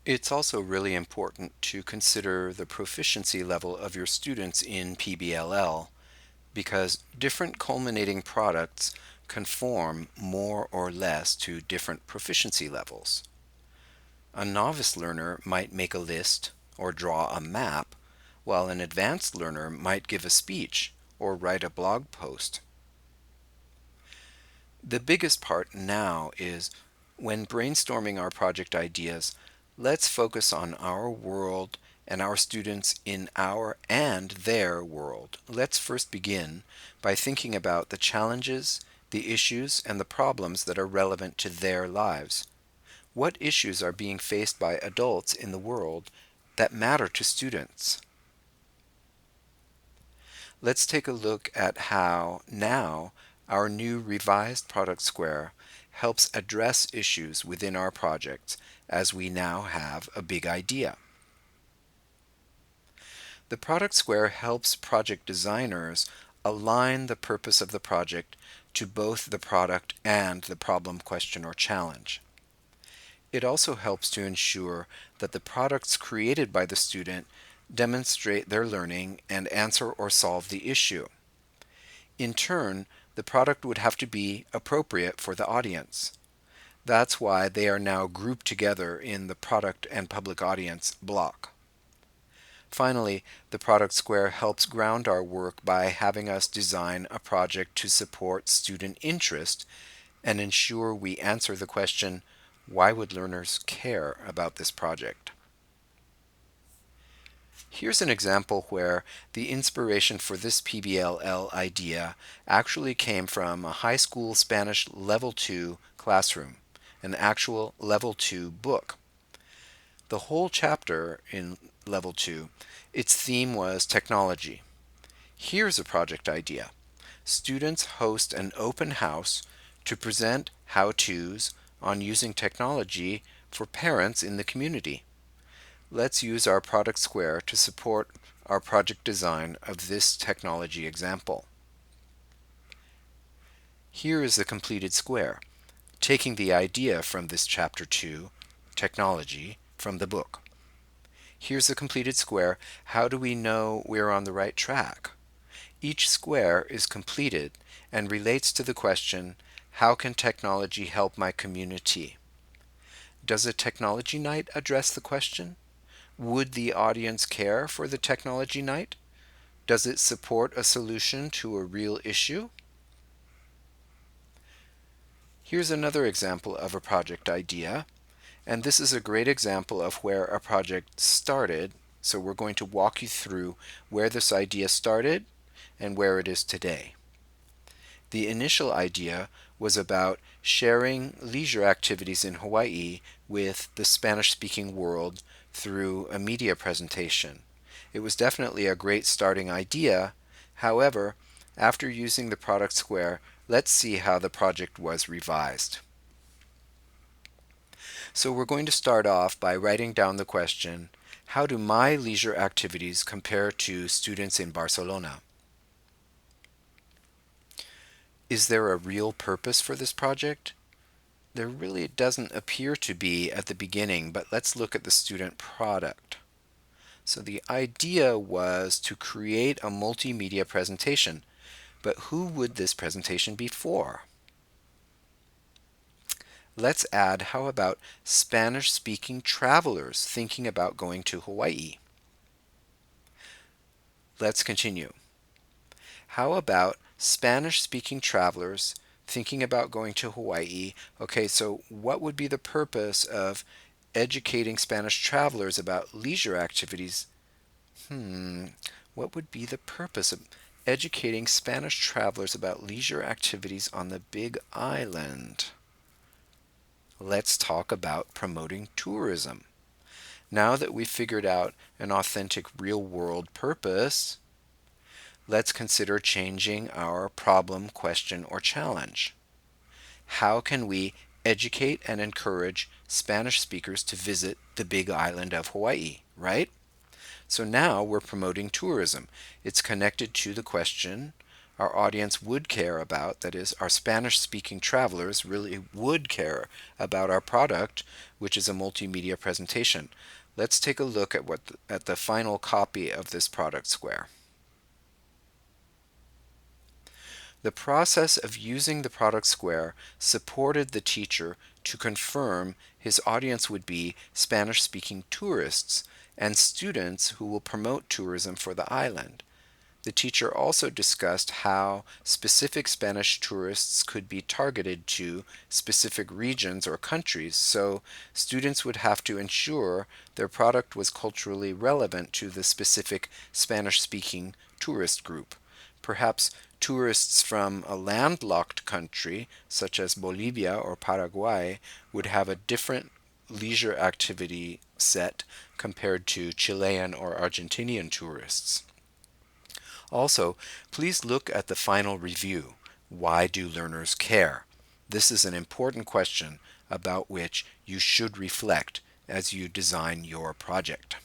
It's also really important to consider the proficiency level of your students in PBLL because different culminating products conform more or less to different proficiency levels. A novice learner might make a list or draw a map, while an advanced learner might give a speech or write a blog post. The biggest part now is when brainstorming our project ideas, let's focus on our world and our students in our and their world. Let's first begin by thinking about the challenges, the issues, and the problems that are relevant to their lives. What issues are being faced by adults in the world that matter to students? Let's take a look at how now our new revised product square helps address issues within our projects as we now have a big idea. The product square helps project designers align the purpose of the project to both the product and the problem, question, or challenge. It also helps to ensure that the products created by the student demonstrate their learning and answer or solve the issue. In turn, the product would have to be appropriate for the audience. That's why they are now grouped together in the product and public audience block. Finally, the product square helps ground our work by having us design a project to support student interest and ensure we answer the question, why would learners care about this project? Here's an example where the inspiration for this PBLL idea actually came from a high school Spanish Level 2 classroom, an actual Level 2 book. The whole chapter in Level 2, its theme was technology. Here's a project idea. Students host an open house to present how-tos on using technology for parents in the community. Let's use our product square to support our project design of this technology example. Here is the completed square, taking the idea from this chapter 2, technology, from the book. Here's the completed square. How do we know we're on the right track? Each square is completed and relates to the question, how can technology help my community? Does a technology night address the question? Would the audience care for the technology night? Does it support a solution to a real issue? Here's another example of a project idea, and this is a great example of where a project started. So we're going to walk you through where this idea started and where it is today. The initial idea was about sharing leisure activities in Hawaii with the Spanish-speaking world through a media presentation. It was definitely a great starting idea. However, after using the product square, let's see how the project was revised. So we're going to start off by writing down the question, how do my leisure activities compare to students in Barcelona? Is there a real purpose for this project? There really doesn't appear to be at the beginning, but let's look at the student product. So the idea was to create a multimedia presentation, but who would this presentation be for? Let's add, how about Spanish-speaking travelers thinking about going to Hawaii? Let's continue. How about Spanish-speaking travelers thinking about going to Hawaii? Okay, so what would be the purpose of educating Spanish travelers about leisure activities? What would be the purpose of educating Spanish travelers about leisure activities on the Big Island? Let's talk about promoting tourism. Now that we've figured out an authentic real-world purpose, let's consider changing our problem, question, or challenge. How can we educate and encourage Spanish speakers to visit the Big Island of Hawaii, right? So now we're promoting tourism. It's connected to the question, our audience would care about, that is, our Spanish-speaking travelers really would care about our product, which is a multimedia presentation. Let's take a look at the final copy of this product square. The process of using the product square supported the teacher to confirm his audience would be Spanish-speaking tourists and students who will promote tourism for the island. The teacher also discussed how specific Spanish tourists could be targeted to specific regions or countries, so students would have to ensure their product was culturally relevant to the specific Spanish-speaking tourist group. Perhaps tourists from a landlocked country, such as Bolivia or Paraguay, would have a different leisure activity set compared to Chilean or Argentinian tourists. Also, please look at the final review. Why do learners care? This is an important question about which you should reflect as you design your project.